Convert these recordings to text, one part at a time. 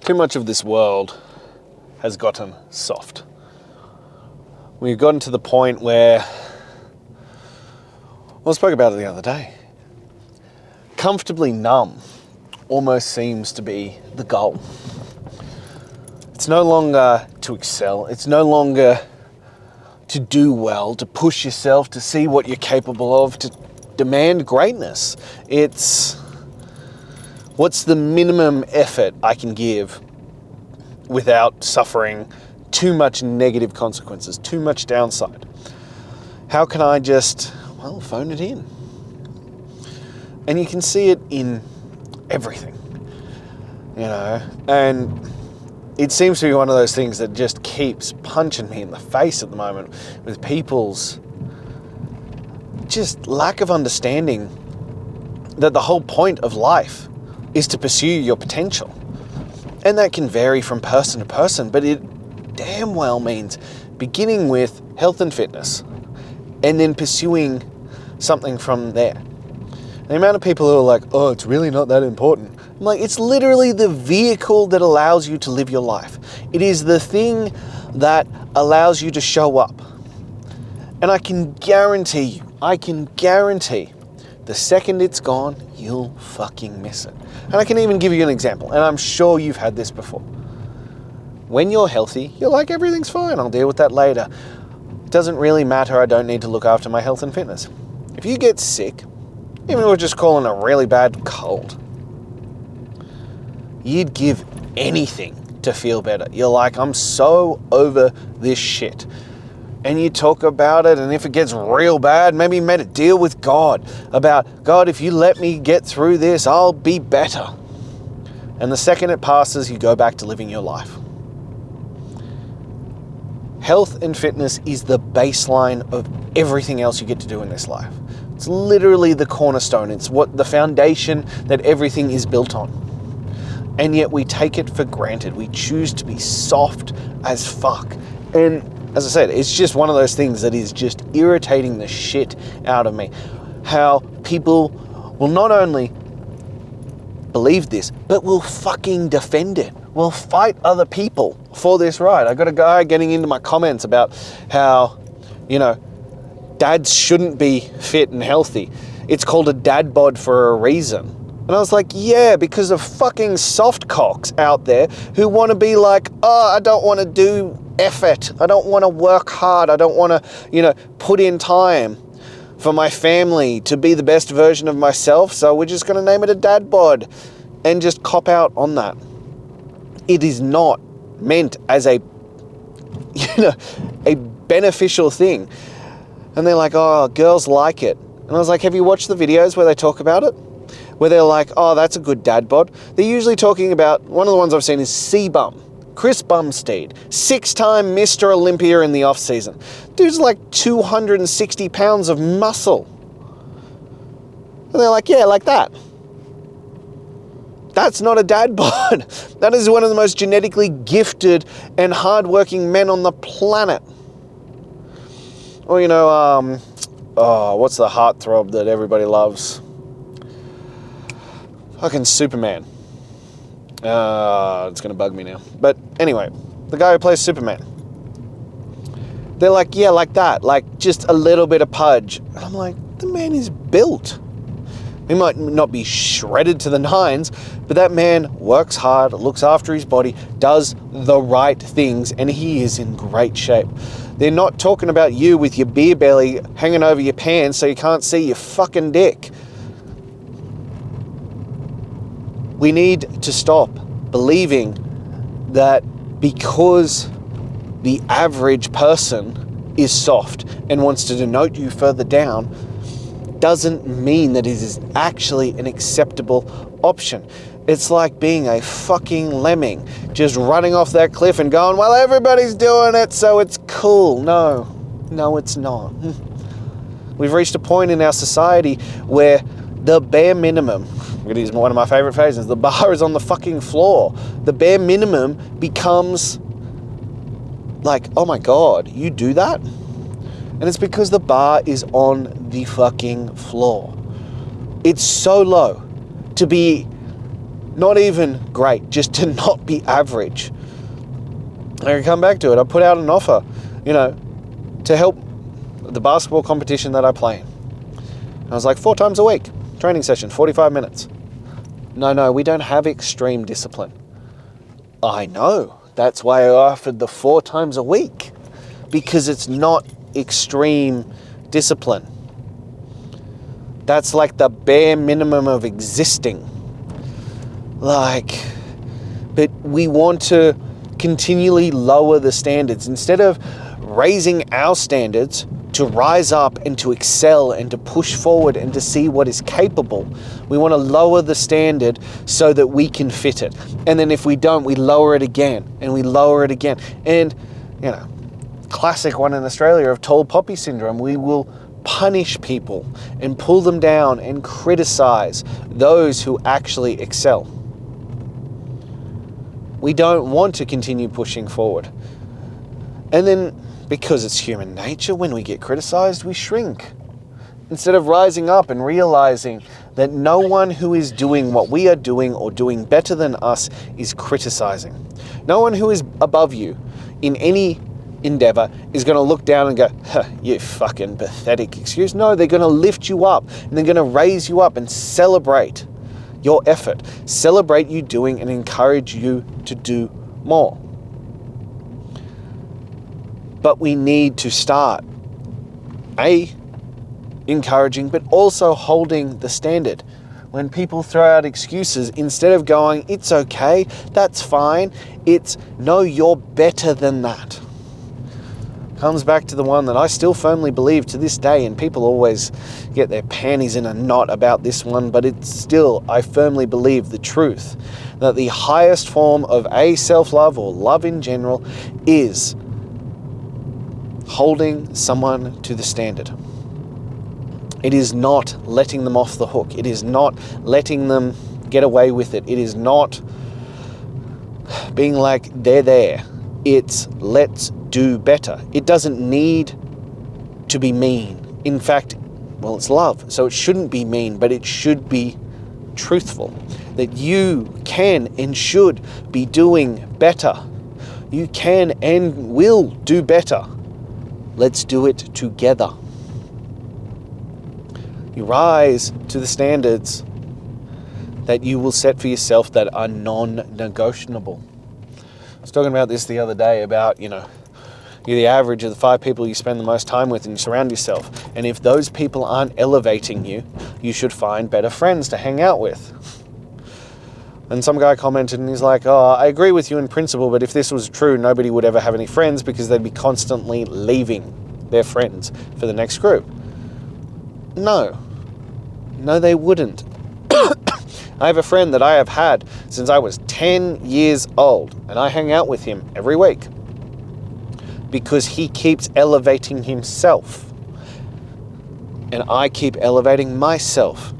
Too much of this world has gotten soft. We've gotten to the point where, I spoke about it the other day, comfortably numb almost seems to be the goal. It's no longer to excel. It's no longer to do well, to push yourself, to see what you're capable of, to demand greatness. It's what's the minimum effort I can give without suffering too much negative consequences, too much downside. How can I just, phone it in? And you can see it in everything, and it seems to be one of those things that just keeps punching me in the face at the moment with people's just lack of understanding that the whole point of life is to pursue your potential. And that can vary from person to person, but it damn well means beginning with health and fitness and then pursuing something from there. The amount of people who are like, oh, it's really not that important. I'm like, it's literally the vehicle that allows you to live your life. It is the thing that allows you to show up. And I can guarantee the second it's gone, you'll fucking miss it. And I can even give you an example, and I'm sure you've had this before. When you're healthy, you're like, everything's fine, I'll deal with that later. It doesn't really matter, I don't need to look after my health and fitness. If you get sick, even if we're just calling a really bad cold, you'd give anything to feel better. You're like, I'm so over this shit. And you talk about it, and if it gets real bad, maybe you made a deal with God about, God, if you let me get through this, I'll be better. And the second it passes, you go back to living your life. Health and fitness is the baseline of everything else you get to do in this life. It's literally the cornerstone. It's what the foundation that everything is built on. And yet we take it for granted. We choose to be soft as fuck. And as I said, it's just one of those things that is just irritating the shit out of me. How people will not only believe this, but will fucking defend it. Will fight other people for this right. I got a guy getting into my comments about how, dads shouldn't be fit and healthy. It's called a dad bod for a reason. And I was like, yeah, because of fucking soft cocks out there who want to be like, oh, I don't want to do effort. I don't want to work hard. I don't want to, put in time for my family to be the best version of myself. So we're just going to name it a dad bod and just cop out on that. It is not meant as a beneficial thing. And they're like, oh, girls like it. And I was like, have you watched the videos where they talk about it? Where they're like, oh, that's a good dad bod. They're usually talking about, one of the ones I've seen is C-Bum. Chris Bumstead, 6-time Mr. Olympia in the off-season. Dude's like 260 pounds of muscle. And they're like, yeah, like that. That's not a dad bod. That is one of the most genetically gifted and hardworking men on the planet. Or, what's the heartthrob that everybody loves? Fucking Superman. It's going to bug me now. But anyway, the guy who plays Superman. They're like, yeah, like that. Like, just a little bit of pudge. And I'm like, the man is built. He might not be shredded to the nines, but that man works hard, looks after his body, does the right things, and he is in great shape. They're not talking about you with your beer belly hanging over your pants so you can't see your fucking dick. We need to stop believing that because the average person is soft and wants to denote you further down doesn't mean that it is actually an acceptable option. It's like being a fucking lemming, just running off that cliff and going, well, everybody's doing it, so it's cool. No, it's not. We've reached a point in our society where the bare minimum, I'm going to use one of my favorite phrases, the bar is on the fucking floor. The bare minimum becomes like, oh my God, you do that? And it's because the bar is on the fucking floor. It's so low to be Not even great, just to not be average. I can come back to it. I put out an offer, to help the basketball competition that I play in. I was like, 4 times a week, training session, 45 minutes. No, we don't have extreme discipline. I know. That's why I offered the 4 times a week, because it's not extreme discipline. That's like the bare minimum of existing. But we want to continually lower the standards instead of raising our standards to rise up and to excel and to push forward and to see what is capable. We want to lower the standard so that we can fit it. And then if we don't, we lower it again and we lower it again. And, classic one in Australia of tall poppy syndrome, we will punish people and pull them down and criticize those who actually excel. We don't want to continue pushing forward. And then, because it's human nature, when we get criticized, we shrink. Instead of rising up and realizing that no one who is doing what we are doing or doing better than us is criticizing. No one who is above you in any endeavor is going to look down and go, you fucking pathetic excuse. No, they're going to lift you up and they're going to raise you up and celebrate your effort. Celebrate you doing and encourage you to do more. But we need to start, encouraging, but also holding the standard. When people throw out excuses, instead of going, it's okay, that's fine, it's, no, you're better than that. Comes back to the one that I still firmly believe to this day, and people always get their panties in a knot about this one, but it's still, I firmly believe the truth, that the highest form of self-love or love in general is holding someone to the standard. It is not letting them off the hook. It is not letting them get away with it. It is not being like, they're there. It's let's do better. It doesn't need to be mean. In fact, it's love, so it shouldn't be mean, but it should be truthful. That you can and should be doing better. You can and will do better. Let's do it together. You rise to the standards that you will set for yourself that are non-negotiable. I was talking about this the other day about, you're the average of the 5 people you spend the most time with and you surround yourself. And if those people aren't elevating you, you should find better friends to hang out with. And some guy commented and he's like, I agree with you in principle, but if this was true, nobody would ever have any friends because they'd be constantly leaving their friends for the next group. No, they wouldn't. I have a friend that I have had since I was 10 years old, and I hang out with him every week because he keeps elevating himself, and I keep elevating myself.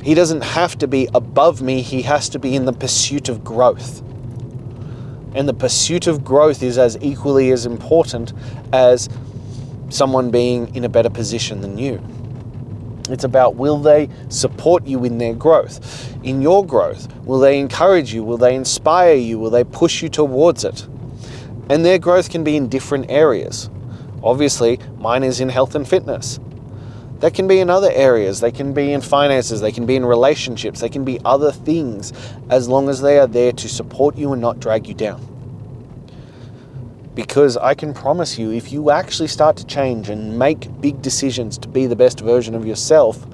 He doesn't have to be above me, he has to be in the pursuit of growth. And the pursuit of growth is as equally as important as someone being in a better position than you. It's about, will they support you in their growth? In your growth, will they encourage you? Will they inspire you? Will they push you towards it? And their growth can be in different areas. Obviously, mine is in health and fitness. That can be in other areas. They can be in finances. They can be in relationships. They can be other things, as long as they are there to support you and not drag you down. Because I can promise you, if you actually start to change and make big decisions to be the best version of yourself,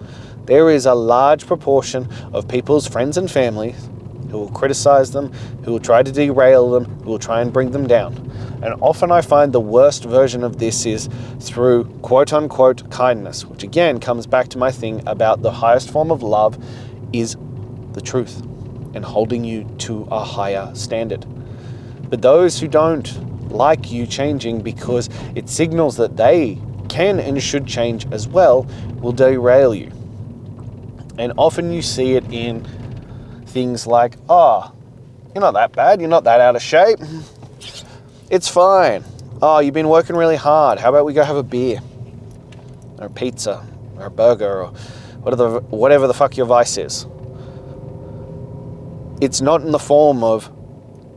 there is a large proportion of people's friends and family who will criticize them, who will try to derail them, who will try and bring them down. And often I find the worst version of this is through quote-unquote kindness, which again comes back to my thing about the highest form of love is the truth and holding you to a higher standard. But those who don't like you changing because it signals that they can and should change as well will derail you. And often you see it in things like, you're not that bad, you're not that out of shape, it's fine. You've been working really hard, how about we go have a beer or a pizza or a burger or whatever the fuck your vice is. it's not in the form of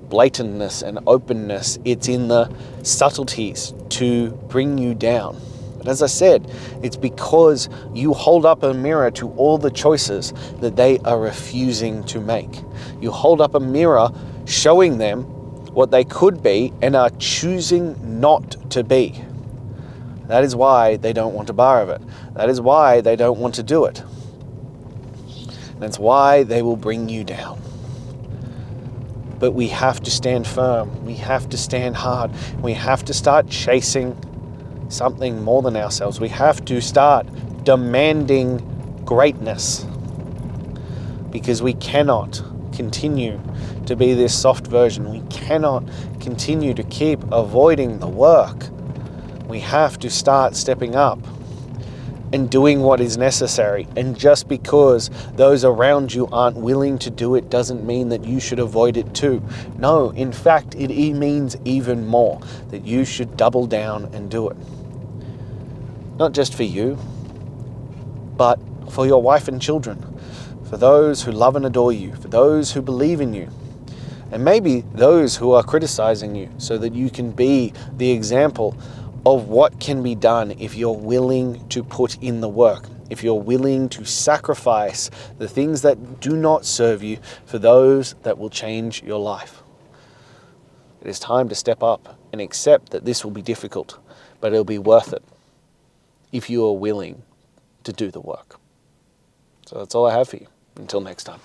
blatantness and openness. It's in the subtleties to bring you down. But as I said, it's because you hold up a mirror to all the choices that they are refusing to make. You hold up a mirror showing them what they could be and are choosing not to be. That is why they don't want to borrow it. That is why they don't want to do it. That's why they will bring you down. But we have to stand firm. We have to stand hard. We have to start chasing something more than ourselves. We have to start demanding greatness, because we cannot continue to be this soft version. We cannot continue to keep avoiding the work. We have to start stepping up and doing what is necessary. And just because those around you aren't willing to do it doesn't mean that you should avoid it too. No, in fact, it means even more that you should double down and do it. Not just for you, but for your wife and children, for those who love and adore you, for those who believe in you, and maybe those who are criticizing you, so that you can be the example of what can be done if you're willing to put in the work, if you're willing to sacrifice the things that do not serve you for those that will change your life. It is time to step up and accept that this will be difficult, but it'll be worth it if you are willing to do the work. So that's all I have for you. Until next time.